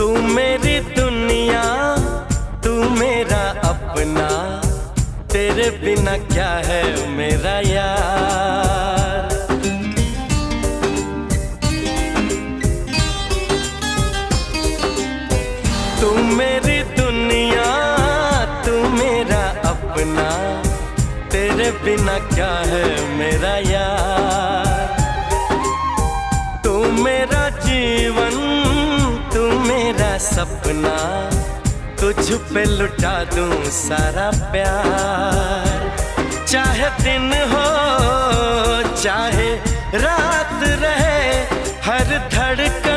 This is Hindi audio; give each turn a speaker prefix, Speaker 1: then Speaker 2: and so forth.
Speaker 1: तू मेरी दुनिया, तू मेरा अपना, तेरे बिना क्या है मेरा यार। तू मेरी दुनिया, तू मेरा अपना, तेरे बिना क्या है मेरा यार। तू मेरा जीवन, तू मेरा सपना, तुझ पे लुटा दूं सारा प्यार। चाहे दिन हो चाहे रात रहे, हर धड़कन